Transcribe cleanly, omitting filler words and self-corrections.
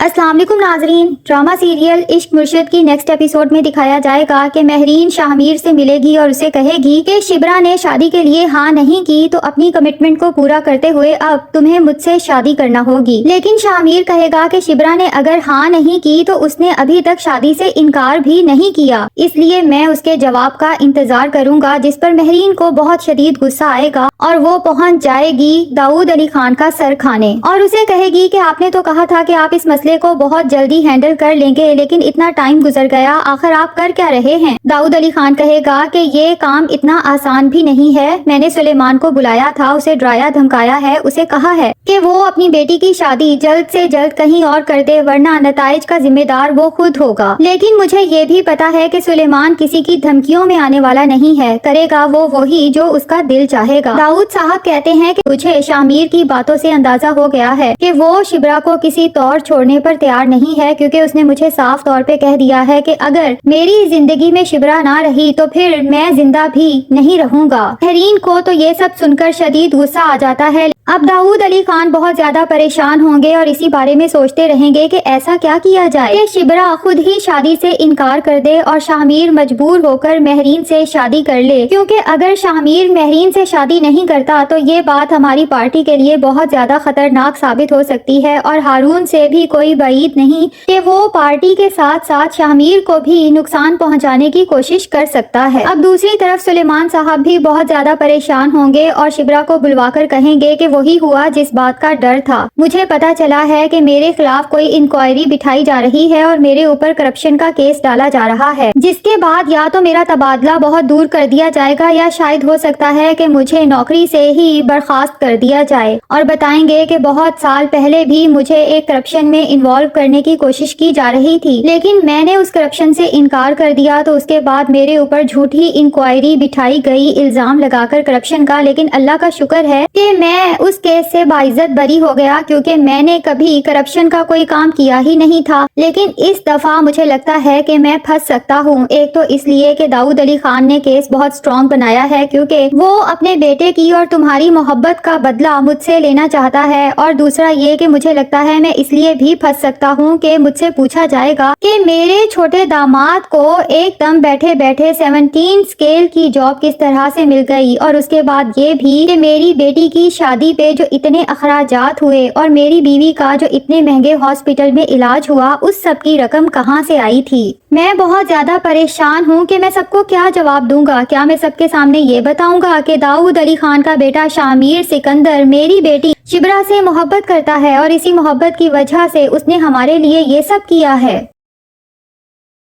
अस्सलाम वालेकुम नाजरीन। ड्रामा सीरियल इश्क मुर्शिद की नेक्स्ट एपिसोड में दिखाया जाएगा कि महरीन शाहमीर से मिलेगी और उसे कहेगी कि शिबरा ने शादी के लिए हाँ नहीं की तो अपनी कमिटमेंट को पूरा करते हुए अब तुम्हें मुझसे शादी करना होगी। लेकिन शाहमीर कहेगा कि शिबरा ने अगर हाँ नहीं की तो उसने अभी तक शादी से इनकार भी नहीं किया, इसलिए मैं उसके जवाब का इंतजार करूंगा। जिस पर महरीन को बहुत शदीद गुस्सा आएगा और वो पहुंच जाएगी दाऊद अली खान का सर खाने और उसे कहेगी कि आपने तो कहा था कि आप इस मसले को बहुत जल्दी हैंडल कर लेंगे, लेकिन इतना टाइम गुजर गया, आखिर आप कर क्या रहे हैं। दाऊद अली खान कहेगा कि ये काम इतना आसान भी नहीं है। मैंने सुलेमान को बुलाया था, उसे डराया धमकाया है, उसे कहा है कि वो अपनी बेटी की शादी जल्द से जल्द कहीं और कर दे, वरना नताइज का जिम्मेदार वो खुद होगा। लेकिन मुझे ये भी पता है कि सुलेमान किसी की धमकियों में आने वाला नहीं है, करेगा वो वही जो उसका दिल चाहेगा। दाऊद साहब कहते हैं कि मुझे शामीर की बातों से अंदाजा हो गया है कि वो शिबरा को किसी तौर छोड़ने पर तैयार नहीं है, क्योंकि उसने मुझे साफ तौर पे कह दिया है कि अगर मेरी जिंदगी में शिबरा ना रही तो फिर मैं जिंदा भी नहीं रहूंगा। महरीन को तो ये सब सुनकर शदीद गुस्सा आ जाता है। अब दाऊद अली खान बहुत ज्यादा परेशान होंगे और इसी बारे में सोचते रहेंगे कि ऐसा क्या किया जाए कि शिबरा खुद ही शादी से इनकार कर दे और शाहमीर मजबूर होकर महरीन से शादी कर ले, क्योंकि अगर शाहमीर महरीन से शादी नहीं करता तो ये बात हमारी पार्टी के लिए बहुत ज्यादा खतरनाक साबित हो सकती है और हारून से भी कोई बाइद नहीं कि वो पार्टी के साथ साथ शाहमीर को भी नुकसान पहुंचाने की कोशिश कर सकता है। अब दूसरी तरफ सुलेमान साहब भी बहुत ज्यादा परेशान होंगे और शिबरा को बुलवाकर कहेंगे कि वही हुआ जिस बात का डर था। मुझे पता चला है कि मेरे खिलाफ कोई इंक्वायरी बिठाई जा रही है और मेरे ऊपर करप्शन का केस डाला जा रहा है, जिसके बाद या तो मेरा तबादला बहुत दूर कर दिया जाएगा या शायद हो सकता है कि मुझे नौकरी से ही बर्खास्त कर दिया जाए। और बताएंगे कि बहुत साल पहले भी मुझे एक करप्शन में इन्वॉल्व करने की कोशिश की जा रही थी, लेकिन मैंने उस करप्शन से इनकार कर दिया, तो उसके बाद मेरे ऊपर झूठी इंक्वायरी बिठाई गई इल्जाम लगाकर करप्शन का। लेकिन अल्लाह का शुक्र है कि मैं उस केस से बाइज्जत बरी हो गया, क्योंकि मैंने कभी करप्शन का कोई काम किया ही नहीं था। लेकिन इस दफा मुझे लगता है कि मैं फंस सकता हूँ। एक तो इसलिए कि दाऊद अली खान ने केस बहुत स्ट्रॉन्ग बनाया है, क्योंकि वो अपने बेटे की और तुम्हारी मोहब्बत का बदला मुझसे लेना चाहता है, और दूसरा ये कि मुझे लगता है मैं इसलिए भी फंस सकता हूँ कि मुझसे पूछा जाएगा कि मेरे छोटे दामाद को एकदम बैठे बैठे 17 स्केल की जॉब किस तरह से मिल गई, और उसके बाद ये भी कि मेरी बेटी की शादी पे जो इतने अखराजात हुए और मेरी बीवी का जो इतने महंगे हॉस्पिटल में इलाज हुआ, उस सब की रकम कहाँ से आई थी। मैं बहुत ज्यादा परेशान हूँ कि मैं सबको क्या जवाब दूंगा। क्या मैं सबके सामने ये बताऊंगा कि दाऊद अली खान का बेटा शामीर सिकंदर मेरी बेटी शिबरा से मोहब्बत करता है और इसी मोहब्बत की वजह से उसने हमारे लिए ये सब किया है।